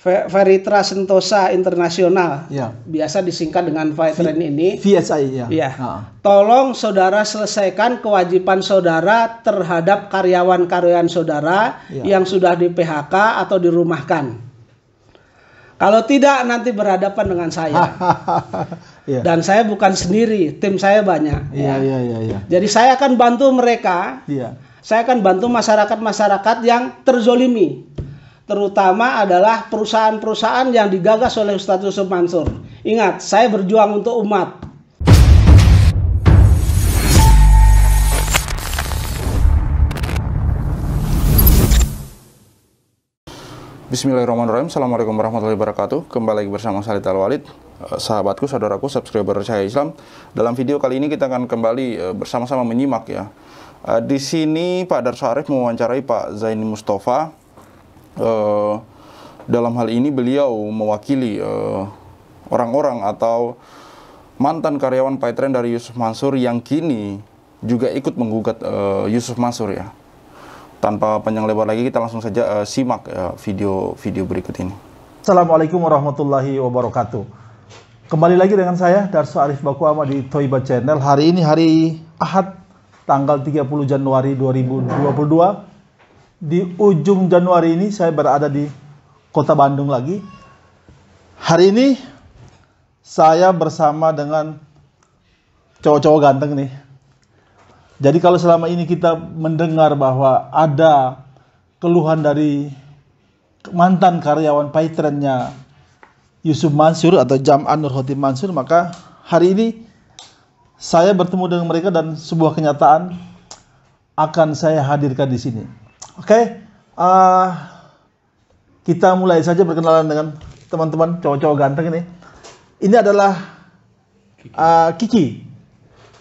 Veritra Sentosa Internasional, Ya. biasa disingkat dengan Fightren ini. VSI ya. Ya. Tolong saudara selesaikan kewajiban saudara terhadap karyawan-karyawan saudara yang sudah di PHK atau dirumahkan. Kalau tidak nanti berhadapan dengan saya. Ya. Dan saya bukan sendiri, tim saya banyak. Iya. Jadi saya akan bantu mereka. Iya. Saya akan bantu masyarakat-masyarakat yang terzolimi. Terutama adalah perusahaan-perusahaan yang digagas oleh Ustadz Yusuf Mansur. Ingat, saya berjuang untuk umat. Bismillahirrahmanirrahim. Assalamualaikum warahmatullahi wabarakatuh. Kembali lagi bersama Khalid Al-Walid. Sahabatku, saudaraku, subscriber Cahaya Islam. Dalam video kali ini kita akan kembali bersama-sama menyimak ya. Di sini Pak Darso Arif mewawancarai Pak Zaini Mustafa. Dalam hal ini beliau mewakili orang-orang atau mantan karyawan Fightren dari Yusuf Mansur yang kini juga ikut menggugat Yusuf Mansur ya. Tanpa panjang lebar lagi, kita langsung saja simak video berikut ini. Assalamualaikum warahmatullahi wabarakatuh. Kembali lagi dengan saya Darso Arif Bakuama di Toiba Channel. Hari ini hari Ahad tanggal 30 Januari 2022. Di ujung Januari ini saya berada di Kota Bandung lagi. Hari ini saya bersama dengan cowok-cowok ganteng nih. Jadi kalau selama ini kita mendengar bahwa ada keluhan dari mantan karyawan Fightrennya Yusuf Mansur atau Jam'an Nur Khotim Mansur, maka hari ini saya bertemu dengan mereka dan sebuah kenyataan akan saya hadirkan di sini. Oke, kita mulai saja berkenalan dengan teman-teman cowok-cowok ganteng ini. Ini adalah Kiki.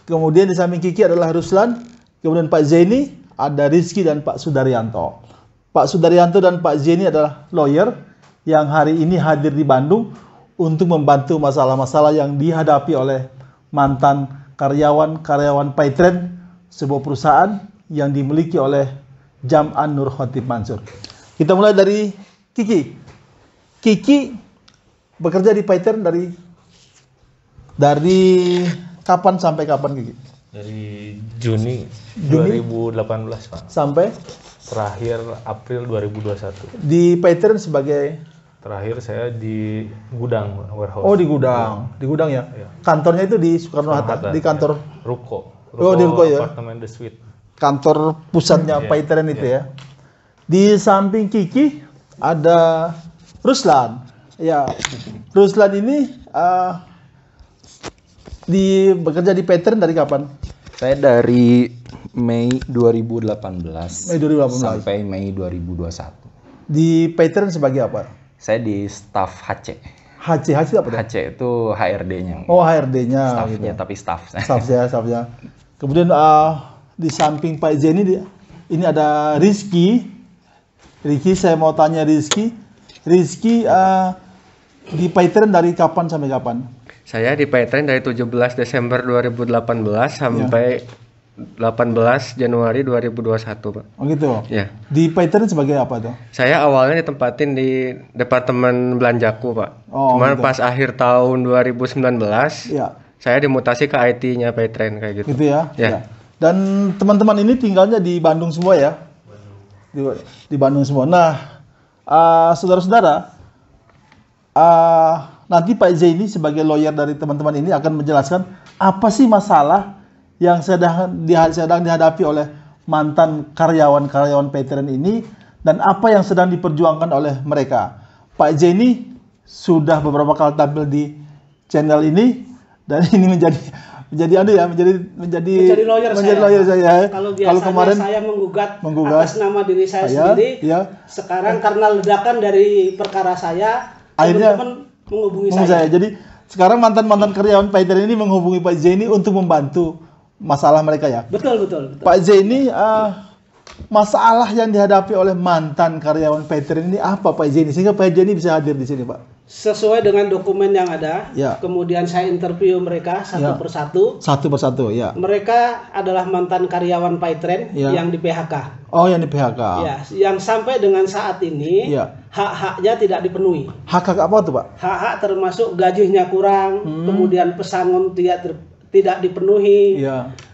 Kemudian di samping Kiki adalah Ruslan. Kemudian Pak Zaini, ada Rizky dan Pak Sudaryanto. Pak Sudaryanto dan Pak Zaini adalah lawyer yang hari ini hadir di Bandung untuk membantu masalah-masalah yang dihadapi oleh mantan karyawan Fightren, sebuah perusahaan yang dimiliki oleh Jam'an Nur Khotim Mansur. Kita mulai dari Kiki. Kiki bekerja di Fightren dari kapan sampai kapan, Kiki? Dari Juni 2018, Pak. Sampai? Terakhir April 2021. Di Fightren sebagai? Terakhir saya di gudang, warehouse. Oh, di gudang. Di gudang ya? Iya. Kantornya itu di Soekarno-Hatta? Di kantor? Ya. Ruko. Oh, di Ruko ya? Apartemen The Suite. Kantor pusatnya Fightren itu ya. Di samping Kiki ada Ruslan. Ya, Ruslan ini bekerja di Fightren dari kapan? Saya dari Mei 2018. Mei 2018 sampai Mei 2021. Di Fightren sebagai apa? Saya di staff HC. HC apa itu? HC itu HRD-nya. Oh, HRD-nya. Staffnya, gitu. tapi staff. Staffnya. Kemudian di samping Pak Zaini ini ada Rizky. Saya mau tanya Rizky di Fightren dari kapan sampai kapan? Saya di Fightren dari 17 Desember 2018 sampai 18 Januari 2021, Pak. Oh gitu? Ya. Di Fightren sebagai apa tuh? Saya awalnya ditempatin di Departemen Belanjaku, Pak. Oh, cuman gitu. pas akhir tahun 2019, ya. Saya dimutasi ke IT-nya Fightren kayak gitu. Gitu ya? Ya. Dan teman-teman ini tinggalnya di Bandung semua ya? Di Bandung semua. Nah, saudara-saudara, nanti Pak Zaini sebagai lawyer dari teman-teman ini akan menjelaskan apa sih masalah yang sedang dihadapi oleh mantan karyawan Fightren ini dan apa yang sedang diperjuangkan oleh mereka. Pak Zaini sudah beberapa kali tampil di channel ini dan ini menjadi lawyer saya. Kalau kemarin saya menggugat atas nama diri saya sendiri, sekarang karena ledakan dari perkara saya, akhirnya teman-teman menghubungi saya. Jadi sekarang mantan karyawan Fightren ini menghubungi Pak Zaini untuk membantu masalah mereka ya. Betul. Pak Zaini, masalah yang dihadapi oleh mantan karyawan Fightren ini apa, Pak Zaini, sehingga Pak Zaini bisa hadir di sini, Pak? Sesuai dengan dokumen yang ada, kemudian saya interview mereka satu persatu. Ya. Mereka adalah mantan karyawan Fightren yang di PHK. Oh, yang di PHK. Ya, yang sampai dengan saat ini hak-haknya tidak dipenuhi. Hak apa tuh Pak? Hak-hak termasuk gajinya kurang, kemudian pesangon tidak dipenuhi,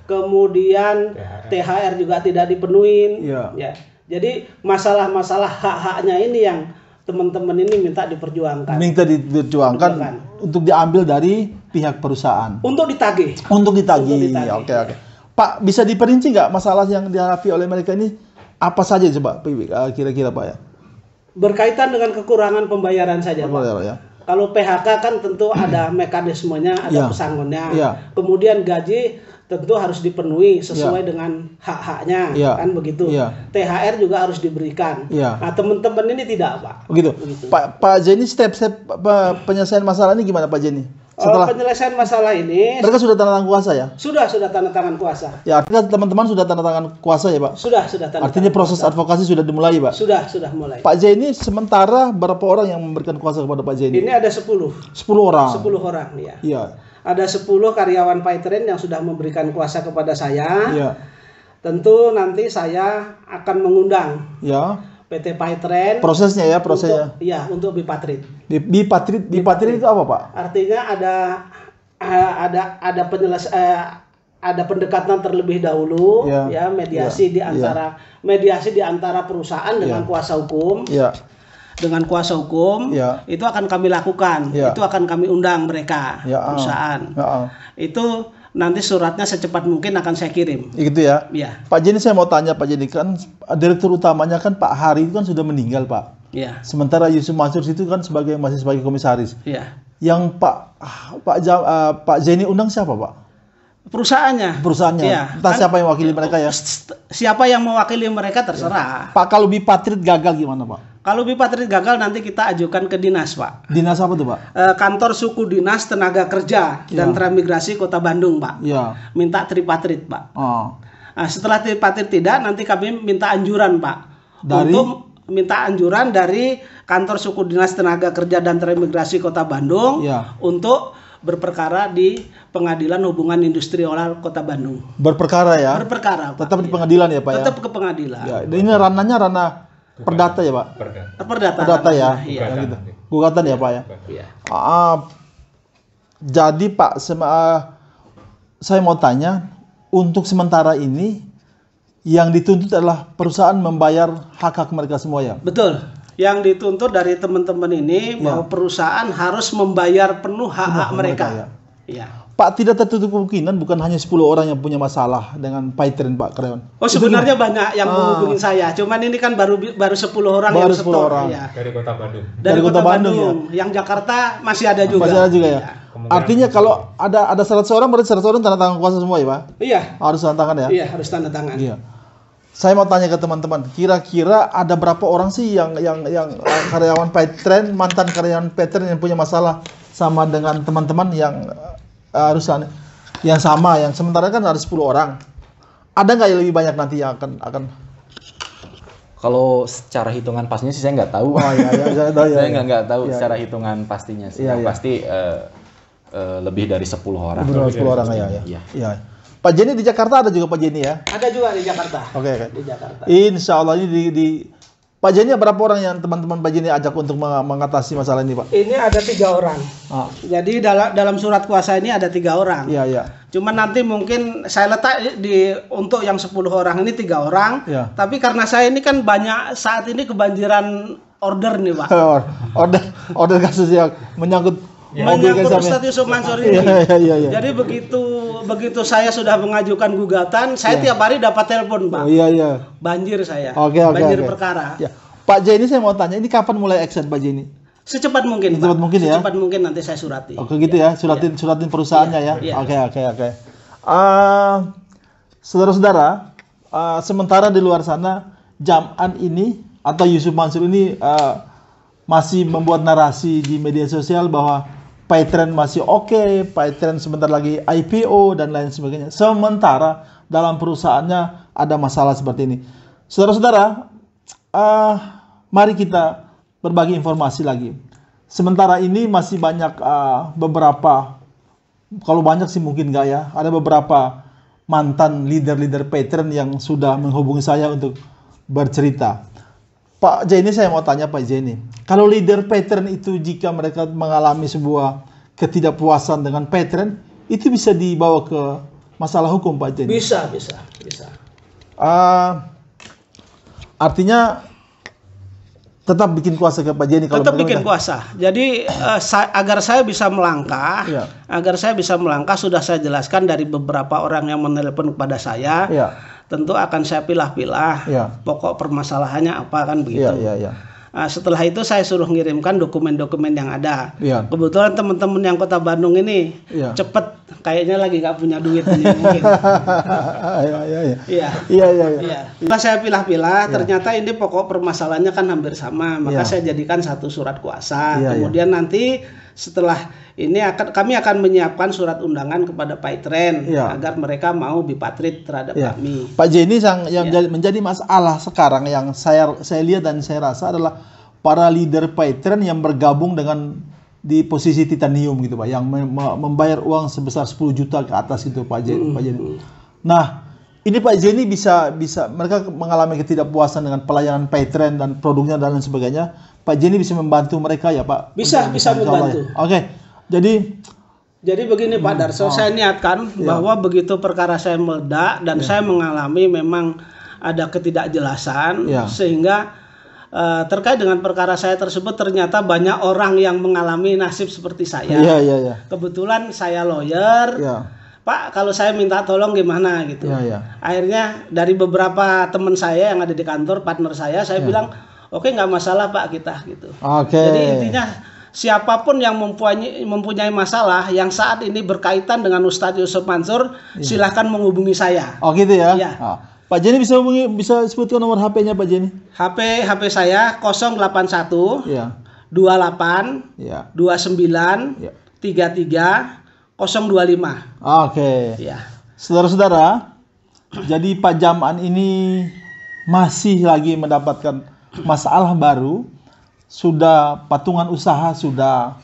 kemudian THR juga tidak dipenuhi. Ya. Jadi masalah-masalah hak-haknya ini yang teman-teman ini minta diperjuangkan. Untuk diambil dari pihak perusahaan. Untuk ditagih. Oke. Pak, bisa diperinci nggak masalah yang dihadapi oleh mereka ini apa saja coba kira-kira Pak ya? Berkaitan dengan kekurangan pembayaran saja Pak. Ya. Kalau PHK kan tentu ada mekanismenya, ada pesangonnya. Kemudian gaji tentu harus dipenuhi sesuai dengan hak-haknya, kan begitu. THR juga harus diberikan. Nah, teman-teman ini tidak, Pak. Begitu. Pak Jenny, step-step penyelesaian masalah ini gimana Pak Jenny? Setelah penyelesaian masalah ini, mereka sudah tanda tangan kuasa ya? Sudah tanda tangan kuasa. Ya, artinya teman-teman sudah tanda tangan kuasa ya, Pak? Sudah tanda. Artinya proses advokasi sudah dimulai, Pak? Sudah mulai. Pak Jenny sementara berapa orang yang memberikan kuasa kepada Pak Jenny? Ini ada 10. 10 orang. 10 orang, ya. Iya. Ada 10 karyawan Paytren yang sudah memberikan kuasa kepada saya. Iya. Tentu nanti saya akan mengundang. Ya. PT Paytren. Prosesnya. Untuk Bipatrit. Bipatrit itu apa, Pak? Artinya ada pendekatan terlebih dahulu, mediasi di antara perusahaan dengan kuasa hukum. Dengan kuasa hukum itu akan kami lakukan, itu akan kami undang mereka perusahaan. Itu nanti suratnya secepat mungkin akan saya kirim. Gitu ya. Pak Jenny, saya mau tanya Pak Jenny, kan direktur utamanya kan Pak Hari itu kan sudah meninggal Pak. Sementara Yusuf Mansur itu kan masih sebagai komisaris. Yang Pak Jenny undang siapa Pak? Perusahaannya. Entah siapa yang mewakili mereka ya. Siapa yang mewakili mereka terserah. Pak, kalau Bipatrit gagal gimana Pak? Kalau Bipatrit gagal nanti kita ajukan ke dinas Pak. Dinas apa tuh Pak? Kantor Suku Dinas Tenaga Kerja dan Transmigrasi Kota Bandung Pak. Minta tripatrit Pak. Nah, setelah tripatrit tidak, nanti kami minta anjuran Pak. Untuk minta anjuran dari Kantor Suku Dinas Tenaga Kerja dan Transmigrasi Kota Bandung untuk berperkara di Pengadilan Hubungan Industrial Kota Bandung. Berperkara ya? Berperkara Pak. Tetap di pengadilan ya Pak ya? Tetap ke pengadilan. Ini ranah perdata ya Pak? Perdata ya? Gitu. Gugatan ya Pak ya? Jadi Pak, saya mau tanya, untuk sementara ini yang dituntut adalah perusahaan membayar hak-hak mereka semua ya? Betul. Yang dituntut dari teman-teman ini bahwa perusahaan harus membayar penuh hak-hak mereka. Pak, tidak tertutup kemungkinan bukan hanya 10 orang yang punya masalah dengan Paytren Pak karyawan. Oh, sebenarnya banyak yang menghubungi saya. Cuman ini kan baru 10 orang yang setor. Dari Kota Bandung. Dari Kota Bandung. Yang Jakarta masih ada juga. Masih ada juga ya. Artinya kalau ada 100 orang, berarti 100 orang tanda tangan kuasa semua ya Pak? Iya. Harus tanda tangan ya? Iya, harus tanda tangan. Iya. Saya mau tanya ke teman-teman, kira-kira ada berapa orang sih yang karyawan Paytren, mantan karyawan Paytren yang punya masalah sama dengan teman-teman yang harus yang sama, yang sementara kan ada 10 orang. Ada nggak yang lebih banyak nanti yang akan? Kalau secara hitungan pastinya sih saya nggak tahu. Saya nggak tahu secara hitungan pastinya sih. Pasti lebih dari 10 orang. Lebih dari 10 orang ya. Pak Jenny di Jakarta ada juga Pak Jenny ya? Ada juga di Jakarta. Oke. Di Jakarta. Insya Allah ini di Pak Jenny berapa orang yang teman-teman Pak Jenny ajak untuk mengatasi masalah ini Pak? Ini ada 3 orang. Jadi dalam surat kuasa ini ada 3 orang. Iya. Cuman nanti mungkin saya letak untuk yang 10 orang ini 3 orang. Tapi karena saya ini kan banyak saat ini kebanjiran order nih Pak. order kasus yang menyangkut menyangkut Ustadz Yusuf Mansur ini. Iya. Jadi begitu saya sudah mengajukan gugatan, saya tiap hari dapat telepon Pak. Iya. Banjir saya. Banjir perkara. Ya. Pak Jenny, saya mau tanya, ini kapan mulai action Pak Jenny? Secepat mungkin. Secepat mungkin ya. Secepat mungkin nanti saya surati. Oke gitu ya, suratin perusahaannya ya. Oke. Saudara-saudara, sementara di luar sana Jam'an ini atau Yusuf Mansur ini masih membuat narasi di media sosial bahwa Paytren masih oke, Paytren sebentar lagi IPO dan lain sebagainya. Sementara dalam perusahaannya ada masalah seperti ini. Saudara-saudara, mari kita berbagi informasi lagi. Sementara ini masih banyak beberapa, kalau banyak sih mungkin enggak ya, ada beberapa mantan leader-leader Paytren yang sudah menghubungi saya untuk bercerita. Pak Jenny, saya mau tanya Pak Jenny, kalau leader Pattern itu jika mereka mengalami sebuah ketidakpuasan dengan Pattern, itu bisa dibawa ke masalah hukum Pak Jenny? Bisa. Artinya tetap bikin kuasa ke Pak Jenny. Tetap bikin kuasa. Jadi agar saya bisa melangkah, sudah saya jelaskan dari beberapa orang yang menelepon kepada saya. Tentu akan saya pilah-pilah pokok permasalahannya apa kan begitu. Nah, setelah itu saya suruh ngirimkan dokumen-dokumen yang ada. Kebetulan teman-teman yang Kota Bandung ini cepet, kayaknya lagi nggak punya duit ini mungkin. Setelah saya pilah-pilah, ternyata ini pokok permasalahannya kan hampir sama, maka saya jadikan satu surat kuasa. Kemudian nanti setelah ini kami akan menyiapkan surat undangan kepada Paitren agar mereka mau bipatrit terhadap kami. Pak Jenny, yang menjadi masalah sekarang yang saya lihat dan saya rasa adalah para leader Paitren yang bergabung dengan di posisi titanium gitu Pak, yang membayar uang sebesar 10 juta ke atas gitu Pak Jenny. Nah, ini Pak Jenny bisa mereka mengalami ketidakpuasan dengan pelayanan Paitren dan produknya dan lain sebagainya. Pak Jenny bisa membantu mereka ya Pak? Bisa membantu. Oke. Jadi begini Pak Darso, saya niatkan bahwa begitu perkara saya meledak dan saya mengalami memang ada ketidakjelasan sehingga terkait dengan perkara saya tersebut ternyata banyak orang yang mengalami nasib seperti saya. Kebetulan saya lawyer. Pak, kalau saya minta tolong gimana gitu. Akhirnya dari beberapa teman saya yang ada di kantor, partner saya bilang, oke, nggak masalah Pak kita gitu. Jadi intinya siapapun yang mempunyai masalah yang saat ini berkaitan dengan Ustadz Yusuf Mansur, silahkan menghubungi saya. Oh gitu ya? Pak Jenny bisa sebutkan nomor HP-nya Pak Jenny? HP saya 081 28 29 33 025. Oke. Saudara-saudara, jadi Pak Jam'an ini masih lagi mendapatkan masalah baru. Sudah patungan usaha, sudah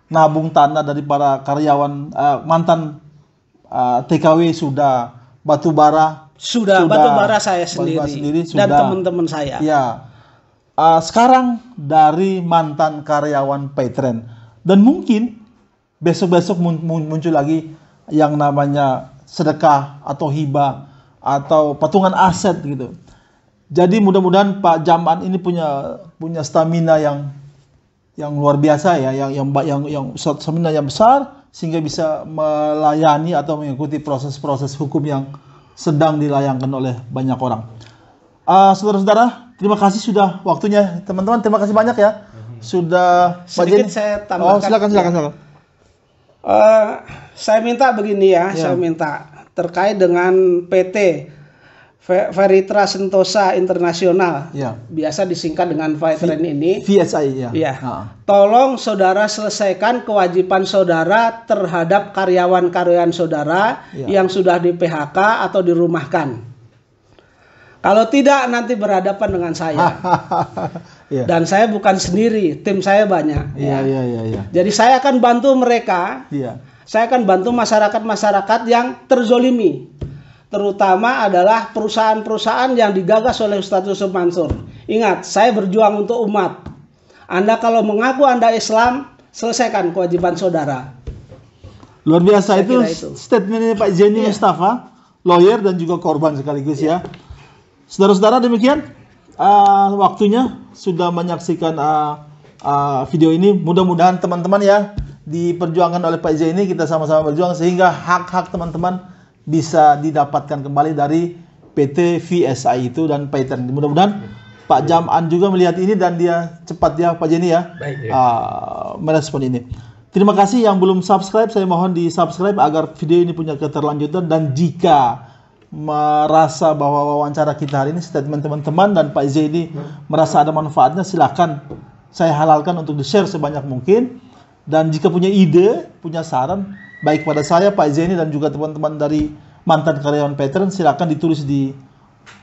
nabung tanah dari para karyawan mantan TKW, sudah batubara, batubara saya sendiri dan teman-teman saya. Sekarang dari mantan karyawan Paitren, dan mungkin besok-besok muncul lagi yang namanya sedekah atau hibah atau patungan aset gitu. Jadi mudah-mudahan Pak Jam'an ini punya stamina yang luar biasa ya, yang stamina yang besar sehingga bisa melayani atau mengikuti proses-proses hukum yang sedang dilayangkan oleh banyak orang. Saudara-saudara, terima kasih sudah waktunya teman-teman, terima kasih banyak ya sudah. Sedikit saya tambahkan. Silakan. Saya minta begini saya minta terkait dengan PT Veritra Sentosa Internasional, biasa disingkat dengan Paitren ini, VSI tolong saudara selesaikan kewajiban saudara terhadap karyawan-karyawan saudara yang sudah di PHK atau dirumahkan. Kalau tidak nanti berhadapan dengan saya. Dan saya bukan sendiri, tim saya banyak. Jadi saya akan bantu mereka. Saya akan bantu masyarakat-masyarakat yang terzolimi. Terutama adalah perusahaan-perusahaan yang digagas oleh Ustadz Yusuf Mansur. Ingat, saya berjuang untuk umat. Anda kalau mengaku Anda Islam, selesaikan kewajiban saudara. Luar biasa itu statementnya Pak Jenny Mustafa, lawyer dan juga korban sekaligus ya. Saudara-saudara, demikian waktunya sudah menyaksikan video ini. Mudah-mudahan teman-teman ya diperjuangkan oleh Pak Jenny, kita sama-sama berjuang sehingga hak-hak teman-teman bisa didapatkan kembali dari PT VSI itu dan Paitren. Mudah-mudahan Pak Jam'an juga melihat ini dan dia cepat ya Pak Jenny ya, merespon ini. Terima kasih yang belum subscribe, saya mohon di subscribe agar video ini punya keterlanjutan. Dan jika merasa bahwa wawancara kita hari ini, statement teman-teman dan Pak Zaidi merasa ada manfaatnya, silahkan saya halalkan untuk di-share sebanyak mungkin. Dan jika punya ide, punya saran, baik pada saya, Pak Zaini dan juga teman-teman dari mantan karyawan Paitren, silakan ditulis di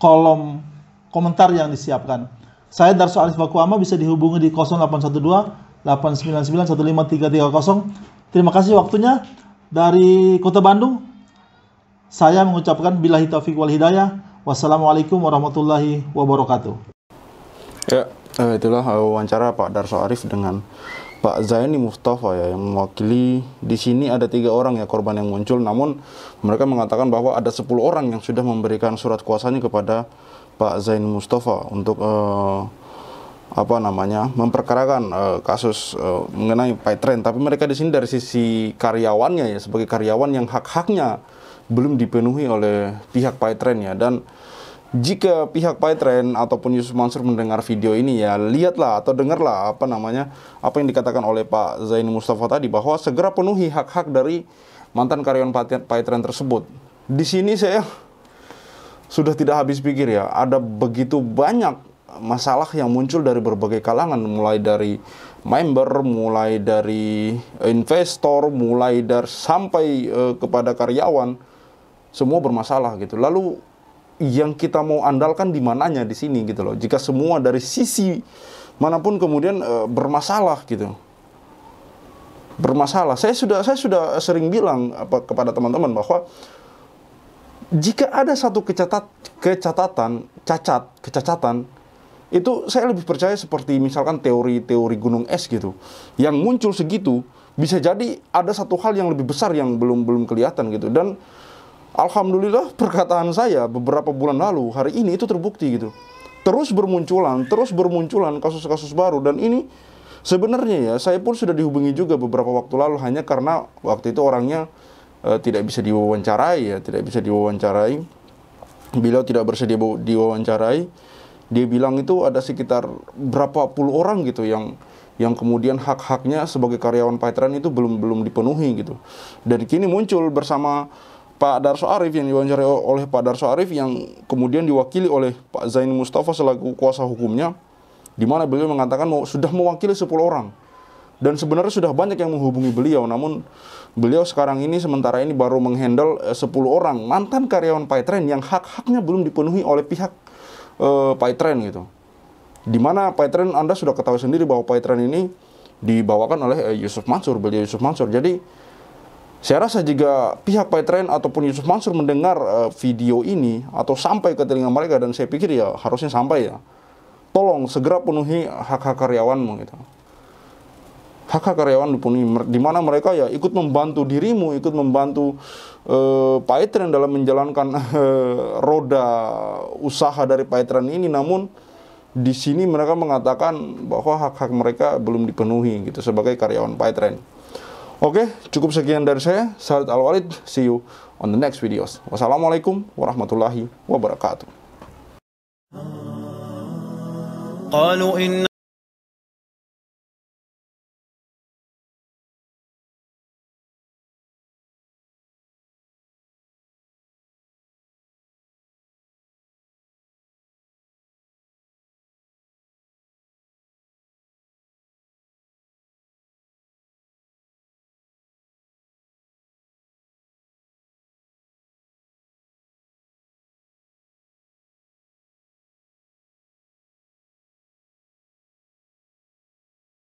kolom komentar yang disiapkan. Saya Darso Arif Bakuama, bisa dihubungi di 0812 899 15330. Terima kasih waktunya. Dari Kota Bandung, saya mengucapkan billahi taufiq wal hidayah. Wassalamualaikum warahmatullahi wabarakatuh. Ya. Itulah wawancara Pak Darso Arif dengan Pak Zaini Mustafa ya, yang mewakili. Di sini ada 3 orang ya korban yang muncul, namun mereka mengatakan bahwa ada 10 orang yang sudah memberikan surat kuasanya kepada Pak Zaini Mustafa untuk memperkarakan kasus mengenai PayTrend. Tapi mereka di sini dari sisi karyawannya ya, sebagai karyawan yang hak-haknya belum dipenuhi oleh pihak PayTrend ya. Dan jika pihak PayTrend ataupun Yusuf Mansur mendengar video ini ya, lihatlah atau dengarlah apa yang dikatakan oleh Pak Zaini Mustafa tadi, bahwa segera penuhi hak-hak dari mantan karyawan PayTrend tersebut. Di sini saya sudah tidak habis pikir ya, ada begitu banyak masalah yang muncul dari berbagai kalangan, mulai dari member, mulai dari investor, mulai dari sampai kepada karyawan. Semua bermasalah gitu. Lalu yang kita mau andalkan di mananya di sini gitu loh. Jika semua dari sisi manapun kemudian bermasalah gitu. Bermasalah. Saya sudah sering bilang kepada teman-teman bahwa jika ada satu kecacatan itu saya lebih percaya seperti misalkan teori gunung es gitu. Yang muncul segitu, bisa jadi ada satu hal yang lebih besar yang belum kelihatan gitu. Dan alhamdulillah perkataan saya beberapa bulan lalu, hari ini itu terbukti gitu. Terus bermunculan kasus-kasus baru. Dan ini sebenarnya ya, saya pun sudah dihubungi juga beberapa waktu lalu, hanya karena waktu itu orangnya tidak bisa diwawancarai. Beliau tidak bersedia diwawancarai. Dia bilang itu ada sekitar berapa puluh orang gitu yang kemudian hak-haknya sebagai karyawan PayTrend itu belum dipenuhi gitu. Dan kini muncul bersama Pak Darso Arif, yang diwawancarai oleh Pak Darso Arif, yang kemudian diwakili oleh Pak Zaini Mustafa selaku kuasa hukumnya, di mana beliau mengatakan sudah mewakili 10 orang. Dan sebenarnya sudah banyak yang menghubungi beliau, namun beliau sekarang ini sementara ini baru menghandle 10 orang mantan karyawan PayTrend yang hak-haknya belum dipenuhi oleh pihak PayTrend gitu. Di mana PayTrend, Anda sudah ketahui sendiri bahwa PayTrend ini dibawakan oleh Yusuf Mansur, beliau Yusuf Mansur. Jadi saya rasa jika pihak PayTrend ataupun Yusuf Mansur mendengar video ini atau sampai ke telinga mereka, dan saya pikir ya harusnya sampai ya, tolong segera penuhi hak-hak karyawanmu gitu. Hak-hak karyawan dipenuhi, di mana mereka ya ikut membantu dirimu, ikut membantu PayTrend dalam menjalankan roda usaha dari PayTrend ini. Namun di sini mereka mengatakan bahwa hak-hak mereka belum dipenuhi gitu sebagai karyawan PayTrend. Oke, cukup sekian dari saya, Khalid Al-Walid. See you on the next videos. Wassalamualaikum warahmatullahi wabarakatuh.